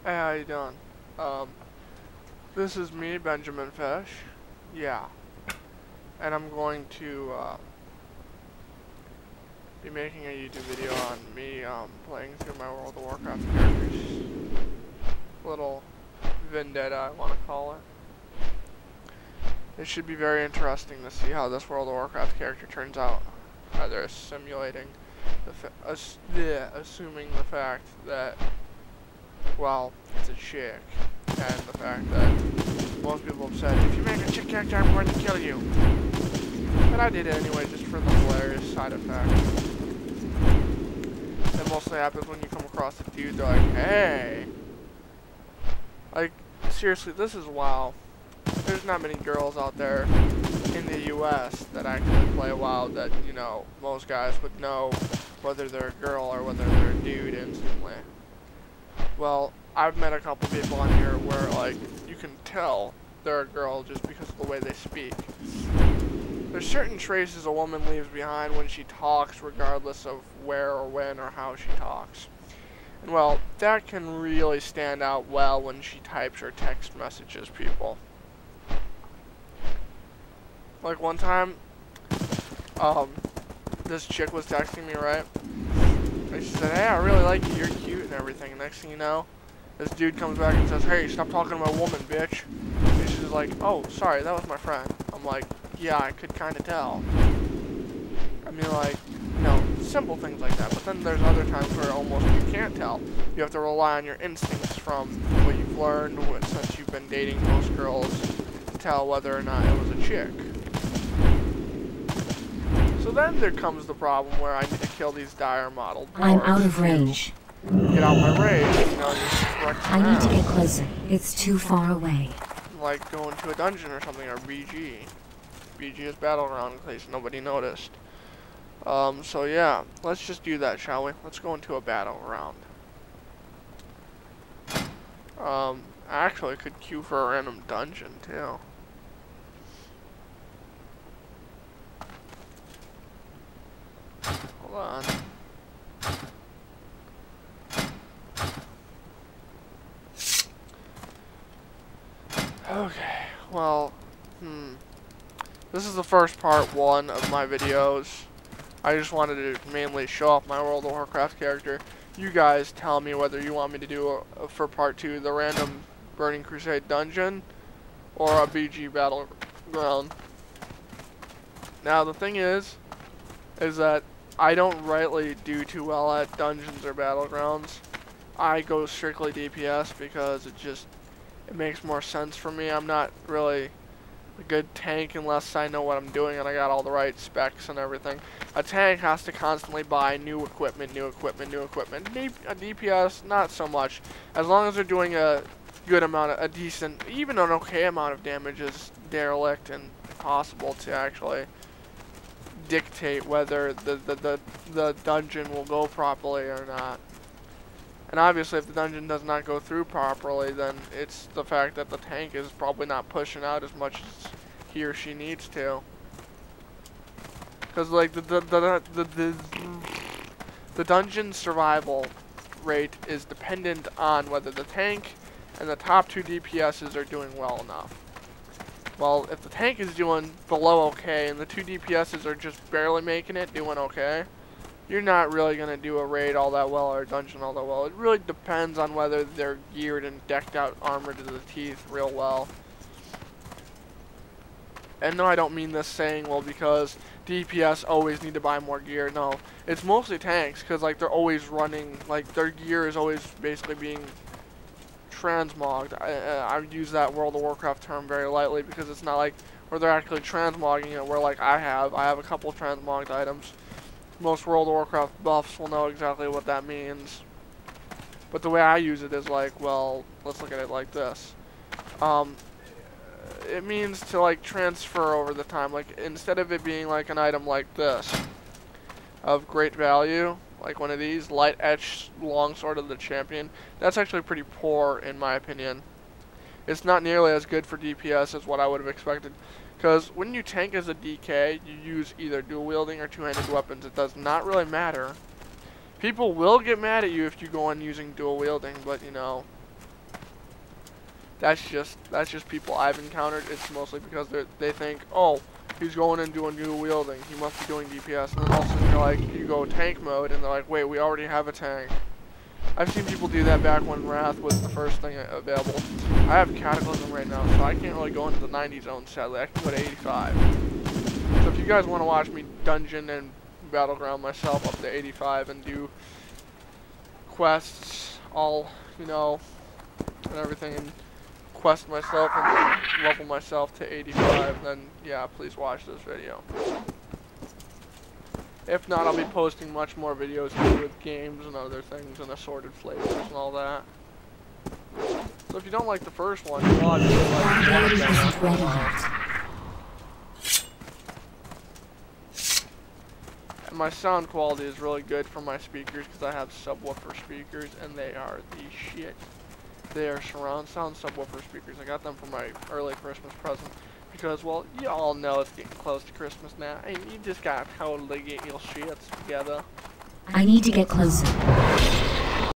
Hey, how you doing? Um, this is me, Benjamin Fish. Yeah. And I'm going to, be making a YouTube video on me, playing through my World of Warcraft characters. Little vendetta, I want to call it. It should be very interesting to see how this World of Warcraft character turns out. Either simulating assuming the fact that, well, it's a chick, and the fact that most people have said, if you make a chick character, I'm going to kill you. But I did it anyway, just for the hilarious side effect. It mostly happens when you come across a dude, they're like, hey. Like, seriously, this is WoW. There's not many girls out there in the US that actually play WoW that, you know, most guys would know whether they're a girl or whether they're a dude instantly. Well, I've met a couple people on here where, like, you can tell they're a girl just because of the way they speak. There's certain traces a woman leaves behind when she talks, regardless of where or when or how she talks. And, well, that can really stand out well when she types or text messages people. Like, one time, this chick was texting me, right? And she said, hey, I really like you, you're cute and everything. And next thing you know, this dude comes back and says, hey, stop talking to my woman, bitch. And she's like, oh, sorry, that was my friend. I'm like, yeah, I could kind of tell. I mean, like, you know, simple things like that. But then there's other times where almost you can't tell. You have to rely on your instincts from what you've learned since you've been dating most girls to tell whether or not it was a chick. So then there comes the problem where I need to kill these dire model dwarves. I'm out of range. Get out my range, you know, just I need to get closer. It's too far away. Like going to a dungeon or something, or BG. BG is Battleground, in case nobody noticed. So yeah, let's just do that, shall we? Let's go into a Battleground. I actually could queue for a random dungeon, too. Hold on. Okay, well, this is the first part 1 of my videos. I just wanted to mainly show off my World of Warcraft character. You guys tell me whether you want me to do, for part 2, the random Burning Crusade dungeon, or a BG Battleground. Now, the thing is that I don't rightly do too well at dungeons or battlegrounds. I go strictly DPS because it makes more sense for me. I'm not really a good tank unless I know what I'm doing and I got all the right specs and everything. A tank has to constantly buy new equipment, new equipment, new equipment. A DPS, not so much. As long as they're doing a good amount, a decent, even an okay amount of damage is derelict and possible to actually dictate whether the dungeon will go properly or not. And obviously if the dungeon does not go through properly, then it's the fact that the tank is probably not pushing out as much as he or she needs to. Because like the dungeon survival rate is dependent on whether the tank and the top 2 DPSs are doing well enough. Well, if the tank is doing below okay and the 2 DPSs are just barely making it, doing okay, you're not really going to do a raid all that well or a dungeon all that well. It really depends on whether they're geared and decked out armor to the teeth real well. And no, I don't mean this saying, well, because DPS always need to buy more gear. No, it's mostly tanks, because like they're always running, like their gear is always basically being transmogged. I use that World of Warcraft term very lightly because it's not like where they're actually transmogging it, where like I have a couple of transmogged items. Most World of Warcraft buffs will know exactly what that means. But the way I use it is like, well, let's look at it like this. It means to like transfer over the time. Like instead of it being like an item like this of great value, like one of these, light etched longsword of the champion, that's actually pretty poor in my opinion. It's not nearly as good for DPS as what I would have expected. Because when you tank as a DK, you use either dual wielding or two-handed weapons. It does not really matter. People will get mad at you if you go on using dual wielding, but you know, that's just people I've encountered. It's mostly because they think, oh, he's going and doing dual wielding, he must be doing DPS, and then all of a sudden you're like, you go tank mode, and they're like, wait, we already have a tank. I've seen people do that back when Wrath was the first thing available. I have Cataclysm right now, so I can't really go into the 90 zone, sadly. I can go to 85. So if you guys want to watch me dungeon and battleground myself up to 85 and do quests, all, you know, and everything, and quest myself and level myself to 85, then yeah, please watch this video. If not, I'll be posting much more videos here with games and other things and assorted flavors and all that. So if you don't like the first one, you'll obviously like one and my sound quality is really good for my speakers because I have subwoofer speakers and they are the shit. They are surround sound subwoofer speakers. I got them for my early Christmas present. Because, well, you all know it's getting close to Christmas now, and you just gotta totally get your shits together. I need to get closer.